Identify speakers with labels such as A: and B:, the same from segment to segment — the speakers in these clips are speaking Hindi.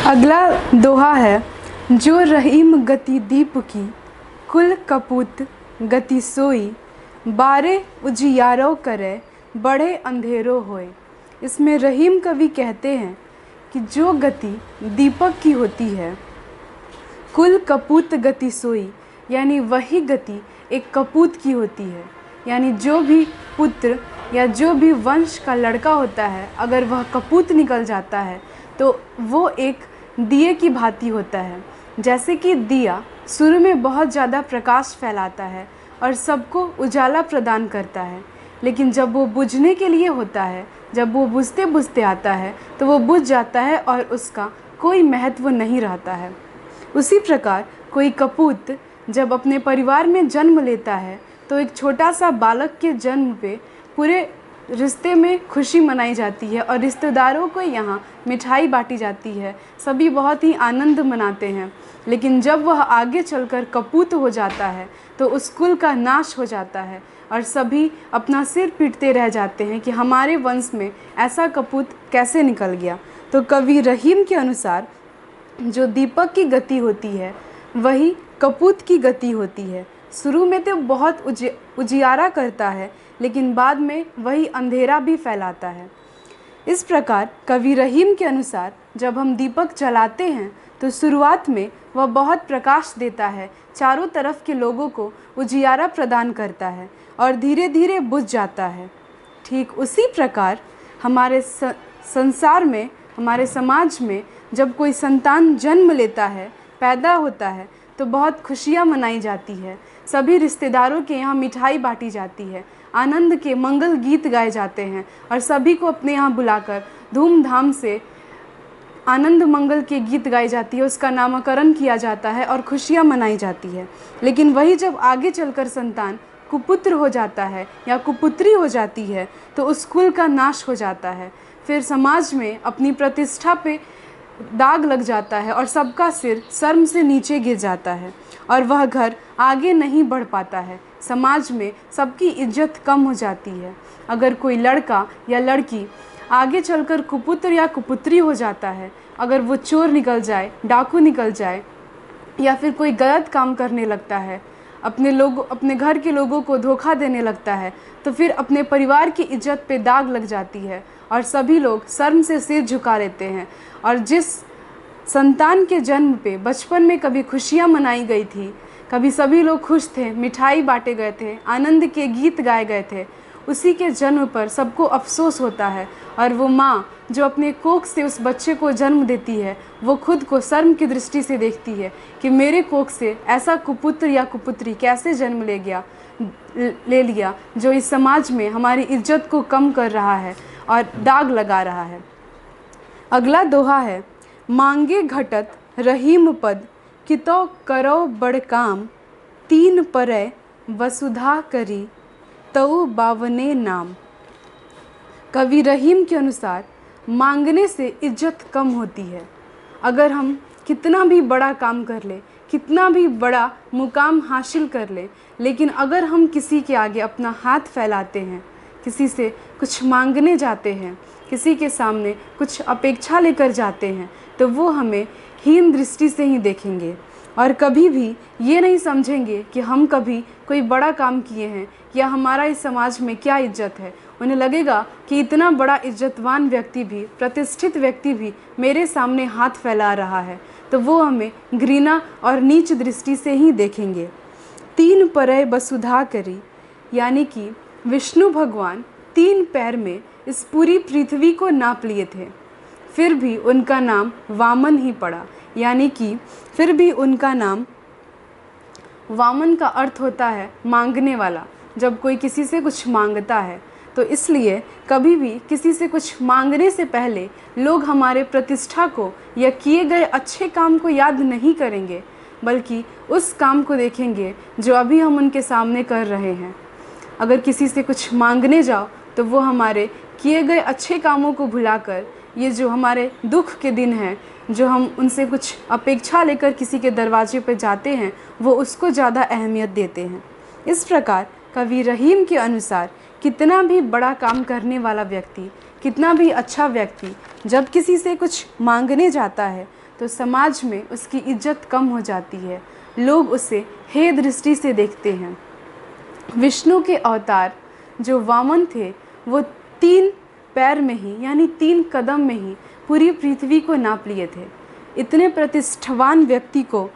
A: अगला दोहा है, जो रहीम गति दीप की, कुल कपूत गति सोई, बारे उजियारो करे, बड़े अंधेरो होए। इसमें रहीम कवि कहते हैं कि जो गति दीपक की होती है, कुल कपूत गति सोई, यानी वही गति एक कपूत की होती है। यानी जो भी पुत्र या जो भी वंश का लड़का होता है, अगर वह कपूत निकल जाता है तो वो एक दिए की भांति होता है। जैसे कि दिया शुरू में बहुत ज़्यादा प्रकाश फैलाता है और सबको उजाला प्रदान करता है, लेकिन जब वो बुझने के लिए होता है, जब वो बुझते बुझते आता है तो वो बुझ जाता है और उसका कोई महत्व नहीं रहता है। उसी प्रकार कोई कपूत जब अपने परिवार में जन्म लेता है तो एक छोटा सा बालक के जन्म पे पूरे रिश्ते में खुशी मनाई जाती है और रिश्तेदारों को यहाँ मिठाई बांटी जाती है। सभी बहुत ही आनंद मनाते हैं। लेकिन जब वह आगे चलकर कपूत हो जाता है तो उस कुल का नाश हो जाता है और सभी अपना सिर पीटते रह जाते हैं कि हमारे वंश में ऐसा कपूत कैसे निकल गया। तो कवि रहीम के अनुसार जो दीपक की गति होती है वही कपूत की गति होती है। शुरू में तो बहुत उजियारा करता है, लेकिन बाद में वही अंधेरा भी फैलाता है। इस प्रकार कवि रहीम के अनुसार जब हम दीपक जलाते हैं तो शुरुआत में वह बहुत प्रकाश देता है, चारों तरफ के लोगों को उजियारा प्रदान करता है और धीरे धीरे बुझ जाता है। ठीक उसी प्रकार हमारे संसार में, हमारे समाज में जब कोई संतान जन्म लेता है, पैदा होता है तो बहुत खुशियाँ मनाई जाती है। सभी रिश्तेदारों के यहाँ मिठाई बांटी जाती है, आनंद के मंगल गीत गाए जाते हैं और सभी को अपने यहाँ बुलाकर धूमधाम से आनंद मंगल के गीत गाई जाती है, उसका नामकरण किया जाता है और खुशियाँ मनाई जाती है। लेकिन वही जब आगे चलकर संतान कुपुत्र हो जाता है या कुपुत्री हो जाती है तो उस कुल का नाश हो जाता है। फिर समाज में अपनी प्रतिष्ठा पे दाग लग जाता है और सबका सिर शर्म से नीचे गिर जाता है और वह घर आगे नहीं बढ़ पाता है। समाज में सबकी इज्जत कम हो जाती है। अगर कोई लड़का या लड़की आगे चलकर कुपुत्र या कुपुत्री हो जाता है, अगर वो चोर निकल जाए, डाकू निकल जाए या फिर कोई गलत काम करने लगता है, अपने घर के लोगों को धोखा देने लगता है, तो फिर अपने परिवार की इज्जत पे दाग लग जाती है और सभी लोग शर्म से सिर झुका लेते हैं। और जिस संतान के जन्म पे बचपन में कभी खुशियाँ मनाई गई थी, कभी सभी लोग खुश थे, मिठाई बांटे गए थे, आनंद के गीत गाए गए थे, उसी के जन्म पर सबको अफसोस होता है और वो माँ जो अपने कोख से उस बच्चे को जन्म देती है, वो खुद को शर्म की दृष्टि से देखती है कि मेरे कोख से ऐसा कुपुत्र या कुपुत्री कैसे जन्म ले लिया जो इस समाज में हमारी इज्जत को कम कर रहा है और दाग लगा रहा है। अगला दोहा है, मांगे घटत रहीम पद, कितो करो बड़ काम, तीन परय वसुधा करी, तऊ बावने नाम। कवि रहीम के अनुसार मांगने से इज्जत कम होती है। अगर हम कितना भी बड़ा काम कर ले, कितना भी बड़ा मुकाम हासिल कर ले, लेकिन अगर हम किसी के आगे अपना हाथ फैलाते हैं, किसी से कुछ मांगने जाते हैं, किसी के सामने कुछ अपेक्षा लेकर जाते हैं, तो वो हमें हीन दृष्टि से ही देखेंगे और कभी भी ये नहीं समझेंगे कि हम कभी कोई बड़ा काम किए हैं या हमारा इस समाज में क्या इज्जत है। उन्हें लगेगा कि इतना बड़ा इज्जतवान व्यक्ति भी, प्रतिष्ठित व्यक्ति भी मेरे सामने हाथ फैला रहा है, तो वो हमें घृणा और नीच दृष्टि से ही देखेंगे। तीन परय वसुधा करी, यानी कि विष्णु भगवान 3 पैर में इस पूरी पृथ्वी को नाप लिए थे, फिर भी उनका नाम वामन ही पड़ा। यानी कि फिर भी उनका नाम, वामन का अर्थ होता है मांगने वाला। जब कोई किसी से कुछ मांगता है तो इसलिए कभी भी किसी से कुछ मांगने से पहले लोग हमारे प्रतिष्ठा को या किए गए अच्छे काम को याद नहीं करेंगे, बल्कि उस काम को देखेंगे जो अभी हम उनके सामने कर रहे हैं। अगर किसी से कुछ मांगने जाओ तो वो हमारे किए गए अच्छे कामों को भुलाकर ये जो हमारे दुख के दिन हैं, जो हम उनसे कुछ अपेक्षा लेकर किसी के दरवाजे पर जाते हैं, वो उसको ज़्यादा अहमियत देते हैं। इस प्रकार कवि रहीम के अनुसार कितना भी बड़ा काम करने वाला व्यक्ति, कितना भी अच्छा व्यक्ति जब किसी से कुछ मांगने जाता है तो समाज में उसकी इज्जत कम हो जाती है, लोग उसे हे दृष्टि से देखते हैं। विष्णु के अवतार जो वामन थे वो 3 पैर में ही यानी 3 कदम में ही पूरी पृथ्वी को नाप लिए थे। इतने प्रतिष्ठावान व्यक्ति को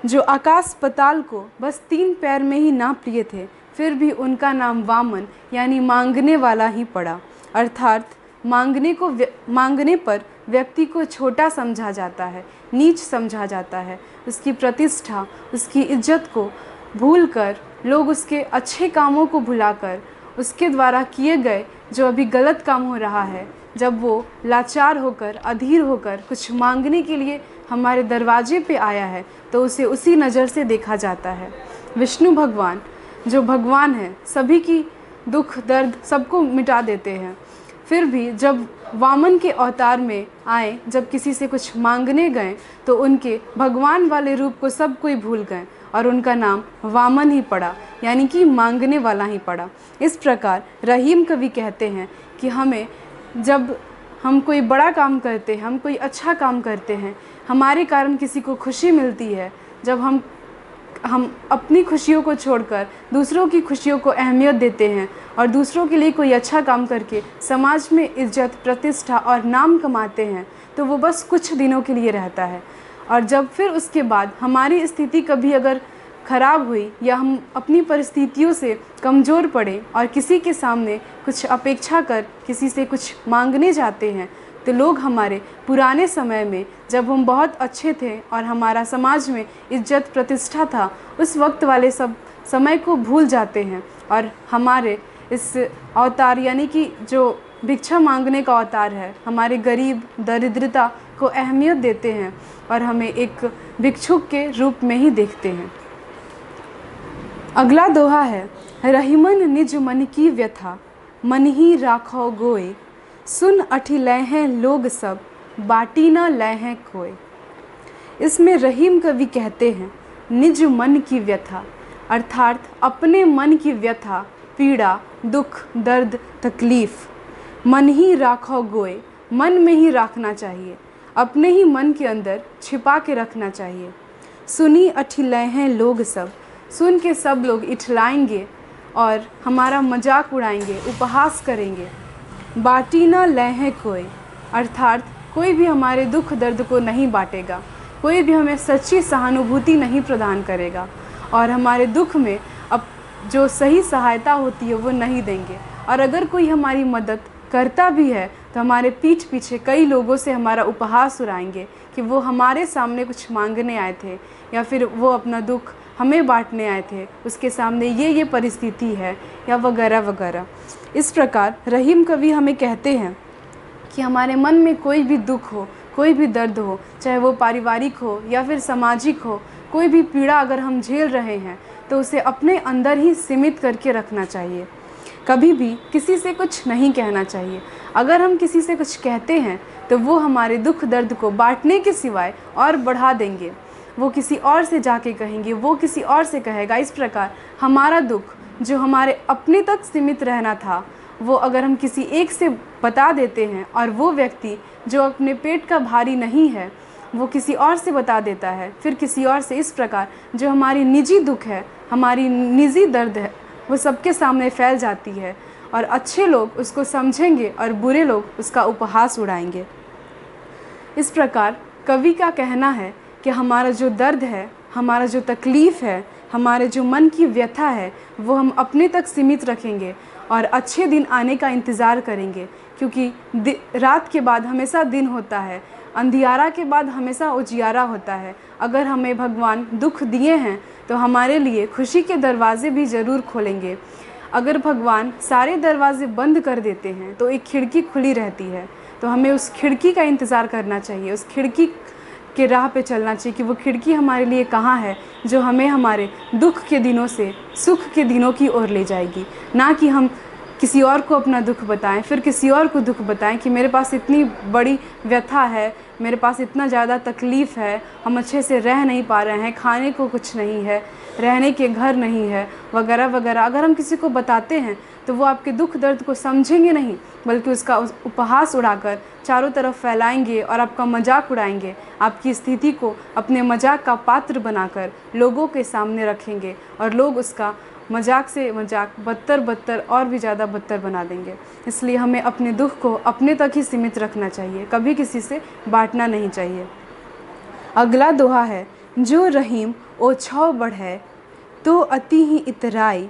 A: जो आकाश पताल को बस 3 पैर में ही नाप लिए थे, फिर भी उनका नाम वामन यानी मांगने वाला ही पड़ा। अर्थात मांगने पर व्यक्ति को छोटा समझा जाता है, नीच समझा जाता है। उसकी प्रतिष्ठा, उसकी इज्जत को भूलकर लोग उसके अच्छे कामों को भुलाकर उसके द्वारा किए गए जो अभी गलत काम हो रहा है, जब वो लाचार होकर, अधीर होकर कुछ मांगने के लिए हमारे दरवाजे पे आया है, तो उसे उसी नज़र से देखा जाता है। विष्णु भगवान जो भगवान है, सभी की दुख दर्द सबको मिटा देते हैं, फिर भी जब वामन के अवतार में आए, जब किसी से कुछ मांगने गए, तो उनके भगवान वाले रूप को सब कोई भूल गए और उनका नाम वामन ही पड़ा, यानी कि मांगने वाला ही पड़ा। इस प्रकार रहीम कवि कहते हैं कि हमें जब हम कोई बड़ा काम करते हैं, हम कोई अच्छा काम करते हैं, हमारे कारण किसी को खुशी मिलती है, जब हम अपनी खुशियों को छोड़कर दूसरों की खुशियों को अहमियत देते हैं और दूसरों के लिए कोई अच्छा काम करके समाज में इज्जत, प्रतिष्ठा और नाम कमाते हैं, तो वो बस कुछ दिनों के लिए रहता है। और जब फिर उसके बाद हमारी स्थिति कभी अगर ख़राब हुई या हम अपनी परिस्थितियों से कमज़ोर पड़े और किसी के सामने कुछ अपेक्षा कर किसी से कुछ मांगने जाते हैं, तो लोग हमारे पुराने समय में जब हम बहुत अच्छे थे और हमारा समाज में इज्जत प्रतिष्ठा था, उस वक्त वाले सब समय को भूल जाते हैं और हमारे इस अवतार यानी कि जो भिक्षा मांगने का अवतार है, हमारे गरीब दरिद्रता को अहमियत देते हैं और हमें एक भिक्षुक के रूप में ही देखते हैं। अगला दोहा है, रहीमन निज मन की व्यथा, मन ही राखो गोए, सुन अठी लय हैं लोग सब, बाटी न लय हैं कोय। इसमें रहीम कवि कहते हैं निज मन की व्यथा, अर्थात अपने मन की व्यथा, पीड़ा, दुख, दर्द, तकलीफ़ मन ही राखो गोए, मन में ही रखना चाहिए, अपने ही मन के अंदर छिपा के रखना चाहिए। सुनी अठी लय हैं लोग सब, सुन के सब लोग इठलाएंगे और हमारा मजाक उड़ाएंगे, उपहास करेंगे। बाटी ना लय है कोई, अर्थात कोई भी हमारे दुख दर्द को नहीं बांटेगा, कोई भी हमें सच्ची सहानुभूति नहीं प्रदान करेगा और हमारे दुख में अब जो सही सहायता होती है वो नहीं देंगे। और अगर कोई हमारी मदद करता भी है तो हमारे पीठ पीछे कई लोगों से हमारा उपहास उड़ाएंगे कि वो हमारे सामने कुछ मांगने आए थे या फिर वो अपना दुख हमें बांटने आए थे, उसके सामने ये परिस्थिति है या वगैरह वगैरह। इस प्रकार रहीम कवि हमें कहते हैं कि हमारे मन में कोई भी दुख हो, कोई भी दर्द हो, चाहे वो पारिवारिक हो या फिर सामाजिक हो, कोई भी पीड़ा अगर हम झेल रहे हैं तो उसे अपने अंदर ही सीमित करके रखना चाहिए। कभी भी किसी से कुछ नहीं कहना चाहिए। अगर हम किसी से कुछ कहते हैं तो वो हमारे दुख दर्द को बांटने के सिवाय और बढ़ा देंगे, वो किसी और से जाके कहेंगे, वो किसी और से कहेगा। इस प्रकार हमारा दुख जो हमारे अपने तक सीमित रहना था, वो अगर हम किसी एक से बता देते हैं और वो व्यक्ति जो अपने पेट का भारी नहीं है वो किसी और से बता देता है, फिर किसी और से, इस प्रकार जो हमारी निजी दुख है, हमारी निजी दर्द है, वो सबके सामने फैल जाती है और अच्छे लोग उसको समझेंगे और बुरे लोग उसका उपहास उड़ाएंगे। इस प्रकार कवि का कहना है कि हमारा जो दर्द है, हमारा जो तकलीफ़ है, हमारे जो मन की व्यथा है, वो हम अपने तक सीमित रखेंगे और अच्छे दिन आने का इंतज़ार करेंगे, क्योंकि रात के बाद हमेशा दिन होता है, अंधियारा के बाद हमेशा उजियारा होता है। अगर हमें भगवान दुख दिए हैं तो हमारे लिए खुशी के दरवाज़े भी ज़रूर खोलेंगे। अगर भगवान सारे दरवाज़े बंद कर देते हैं तो एक खिड़की खुली रहती है, तो हमें उस खिड़की का इंतज़ार करना चाहिए, उस खिड़की के राह पे चलना चाहिए कि वो खिड़की हमारे लिए कहाँ है जो हमें हमारे दुख के दिनों से सुख के दिनों की ओर ले जाएगी। ना कि हम किसी और को अपना दुख बताएं, फिर किसी और को दुख बताएं कि मेरे पास इतनी बड़ी व्यथा है, मेरे पास इतना ज़्यादा तकलीफ़ है, हम अच्छे से रह नहीं पा रहे हैं, खाने को कुछ नहीं है, रहने के घर नहीं है, वगैरह वगैरह। अगर हम किसी को बताते हैं तो वो आपके दुख दर्द को समझेंगे नहीं, बल्कि उसका उपहास उड़ाकर चारों तरफ फैलाएंगे और आपका मजाक उड़ाएंगे। आपकी स्थिति को अपने मजाक का पात्र बनाकर लोगों के सामने रखेंगे और लोग उसका मजाक से मजाक बदतर और भी ज़्यादा बदतर बना देंगे। इसलिए हमें अपने दुख को अपने तक ही सीमित रखना चाहिए, कभी किसी से बांटना नहीं चाहिए। अगला दोहा है, जो रहीम ओछौ बढ़ै तो अति ही इतराई,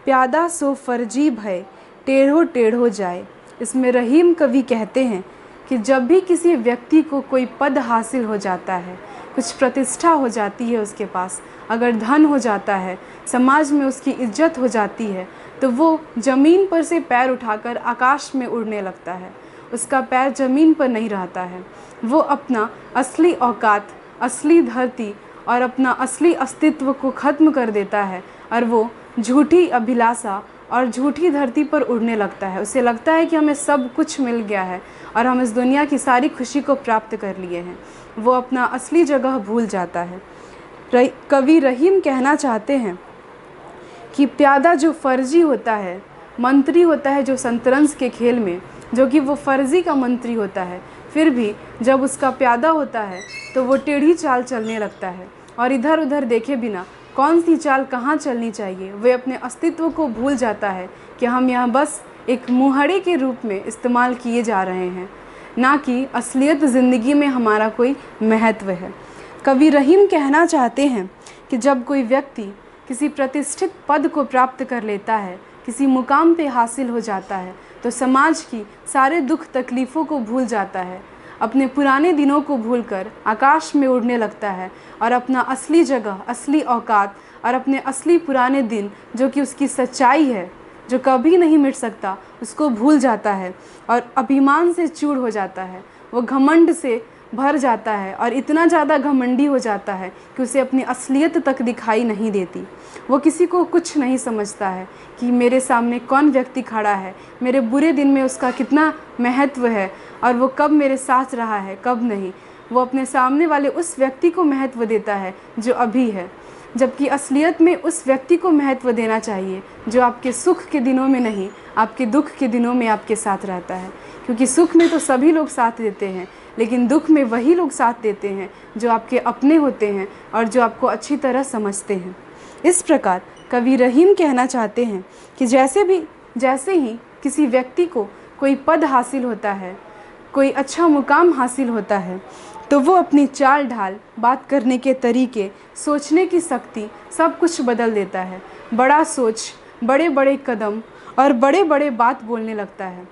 A: प्यादा सो फर्जी भय टेढ़ो टेढ़ो जाए। इसमें रहीम कवि कहते हैं कि जब भी किसी व्यक्ति को कोई पद हासिल हो जाता है, कुछ प्रतिष्ठा हो जाती है उसके पास, अगर धन हो जाता है, समाज में उसकी इज्जत हो जाती है, तो वो ज़मीन पर से पैर उठाकर आकाश में उड़ने लगता है। उसका पैर ज़मीन पर नहीं रहता है। वो अपना असली औकात, असली धरती और अपना असली अस्तित्व को ख़त्म कर देता है और वो झूठी अभिलाषा और झूठी धरती पर उड़ने लगता है। उसे लगता है कि हमें सब कुछ मिल गया है और हम इस दुनिया की सारी खुशी को प्राप्त कर लिए हैं। वो अपना असली जगह भूल जाता है। कवि रहीम कहना चाहते हैं कि प्यादा जो फर्जी होता है, मंत्री होता है जो शतरंज के खेल में, जो कि वो फर्जी का मंत्री होता है, फिर भी जब उसका प्यादा होता है तो वो टेढ़ी चाल चलने लगता है और इधर उधर देखे बिना कौन सी चाल कहाँ चलनी चाहिए, वे अपने अस्तित्व को भूल जाता है कि हम यहाँ बस एक मुहरे के रूप में इस्तेमाल किए जा रहे हैं, ना कि असलियत ज़िंदगी में हमारा कोई महत्व है। कवि रहीम कहना चाहते हैं कि जब कोई व्यक्ति किसी प्रतिष्ठित पद को प्राप्त कर लेता है, किसी मुकाम पे हासिल हो जाता है, तो समाज की सारे दुख तकलीफ़ों को भूल जाता है, अपने पुराने दिनों को भूलकर आकाश में उड़ने लगता है और अपना असली जगह, असली औकात और अपने असली पुराने दिन, जो कि उसकी सच्चाई है, जो कभी नहीं मिट सकता, उसको भूल जाता है और अभिमान से चूर हो जाता है। वो घमंड से भर जाता है और इतना ज़्यादा घमंडी हो जाता है कि उसे अपनी असलियत तक दिखाई नहीं देती। वो किसी को कुछ नहीं समझता है कि मेरे सामने कौन व्यक्ति खड़ा है, मेरे बुरे दिन में उसका कितना महत्व है और वो कब मेरे साथ रहा है, कब नहीं। वो अपने सामने वाले उस व्यक्ति को महत्व देता है जो अभी है, जबकि असलियत में उस व्यक्ति को महत्व देना चाहिए जो आपके सुख के दिनों में नहीं, आपके दुख के दिनों में आपके साथ रहता है। क्योंकि सुख में तो सभी लोग साथ देते हैं, लेकिन दुख में वही लोग साथ देते हैं जो आपके अपने होते हैं और जो आपको अच्छी तरह समझते हैं। इस प्रकार कवि रहीम कहना चाहते हैं कि जैसे ही किसी व्यक्ति को कोई पद हासिल होता है, कोई अच्छा मुकाम हासिल होता है, तो वो अपनी चाल ढाल, बात करने के तरीके, सोचने की शक्ति, सब कुछ बदल देता है। बड़ा सोच, बड़े बड़े कदम और बड़े बड़े बात बोलने लगता है।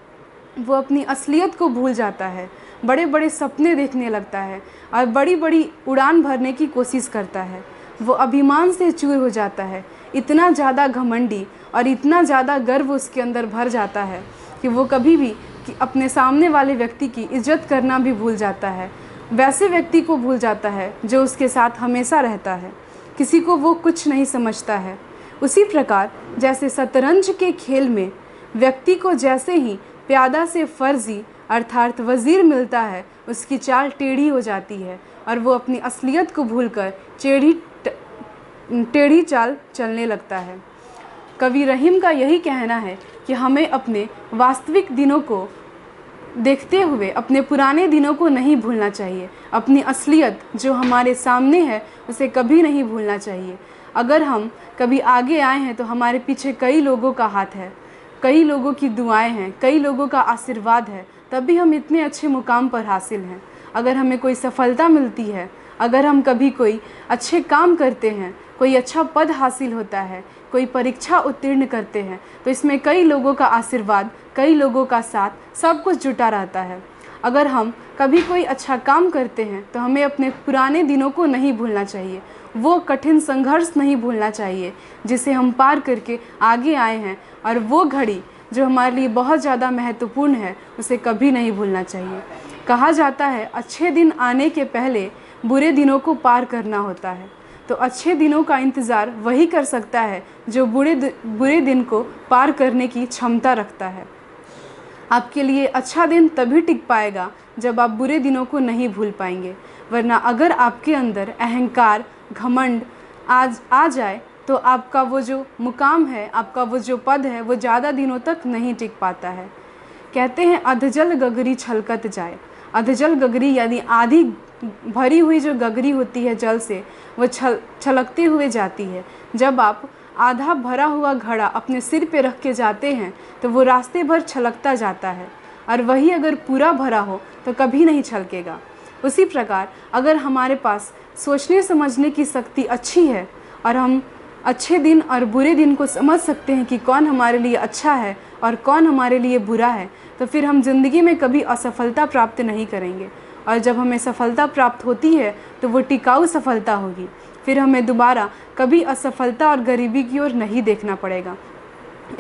A: वो अपनी असलियत को भूल जाता है, बड़े बड़े सपने देखने लगता है और बड़ी बड़ी उड़ान भरने की कोशिश करता है। वो अभिमान से चूर हो जाता है, इतना ज़्यादा घमंडी और इतना ज़्यादा गर्व उसके अंदर भर जाता है कि वो कभी भी कि अपने सामने वाले व्यक्ति की इज्जत करना भी भूल जाता है। वैसे व्यक्ति को भूल जाता है जो उसके साथ हमेशा रहता है। किसी को वो कुछ नहीं समझता है। उसी प्रकार जैसे शतरंज के खेल में व्यक्ति को जैसे ही प्यादा से फर्जी अर्थात वज़ीर मिलता है, उसकी चाल टेढ़ी हो जाती है और वो अपनी असलियत को भूलकर टेढ़ी चाल चलने लगता है। कवि रहीम का यही कहना है कि हमें अपने वास्तविक दिनों को देखते हुए अपने पुराने दिनों को नहीं भूलना चाहिए। अपनी असलियत जो हमारे सामने है उसे कभी नहीं भूलना चाहिए। अगर हम कभी आगे आए हैं तो हमारे पीछे कई लोगों का हाथ है, कई लोगों की दुआएं हैं, कई लोगों का आशीर्वाद है, तभी हम इतने अच्छे मुकाम पर हासिल हैं। अगर हमें कोई सफलता मिलती है, अगर हम कभी कोई अच्छे काम करते हैं, कोई अच्छा पद हासिल होता है, कोई परीक्षा उत्तीर्ण करते हैं, तो इसमें कई लोगों का आशीर्वाद, कई लोगों का साथ, सब कुछ जुटा रहता है। अगर हम कभी कोई अच्छा काम करते हैं तो हमें अपने पुराने दिनों को नहीं भूलना चाहिए, वो कठिन संघर्ष नहीं भूलना चाहिए जिसे हम पार करके आगे आए हैं, और वो घड़ी जो हमारे लिए बहुत ज़्यादा महत्वपूर्ण है उसे कभी नहीं भूलना चाहिए। कहा जाता है अच्छे दिन आने के पहले बुरे दिनों को पार करना होता है, तो अच्छे दिनों का इंतज़ार वही कर सकता है जो बुरे दिन को पार करने की क्षमता रखता है। आपके लिए अच्छा दिन तभी टिक पाएगा जब आप बुरे दिनों को नहीं भूल पाएंगे, वरना अगर आपके अंदर अहंकार, घमंड आ जाए तो आपका वो जो मुकाम है, आपका वो जो पद है, वो ज़्यादा दिनों तक नहीं टिक पाता है। कहते हैं अधजल गगरी छलकत जाए। अधजल गगरी यानी आधी भरी हुई जो गगरी होती है जल से, वो छलकते हुए जाती है। जब आप आधा भरा हुआ घड़ा अपने सिर पे रख के जाते हैं तो वो रास्ते भर छलकता जाता है, और वही अगर पूरा भरा हो तो कभी नहीं छलकेगा। उसी प्रकार अगर हमारे पास सोचने समझने की शक्ति अच्छी है और हम अच्छे दिन और बुरे दिन को समझ सकते हैं कि कौन हमारे लिए अच्छा है और कौन हमारे लिए बुरा है, तो फिर हम ज़िंदगी में कभी असफलता प्राप्त नहीं करेंगे। और जब हमें सफलता प्राप्त होती है तो वो टिकाऊ सफलता होगी। फिर हमें दोबारा कभी असफलता और गरीबी की ओर नहीं देखना पड़ेगा।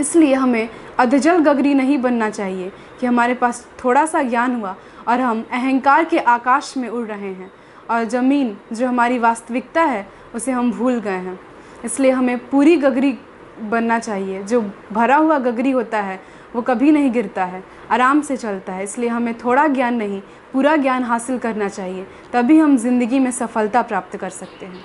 A: इसलिए हमें अधजल गगरी नहीं बनना चाहिए कि हमारे पास थोड़ा सा ज्ञान हुआ और हम अहंकार के आकाश में उड़ रहे हैं और ज़मीन जो हमारी वास्तविकता है उसे हम भूल गए हैं। इसलिए हमें पूरी गगरी बनना चाहिए। जो भरा हुआ गगरी होता है वो कभी नहीं गिरता है, आराम से चलता है। इसलिए हमें थोड़ा ज्ञान नहीं, पूरा ज्ञान हासिल करना चाहिए, तभी हम ज़िंदगी में सफलता प्राप्त कर सकते हैं।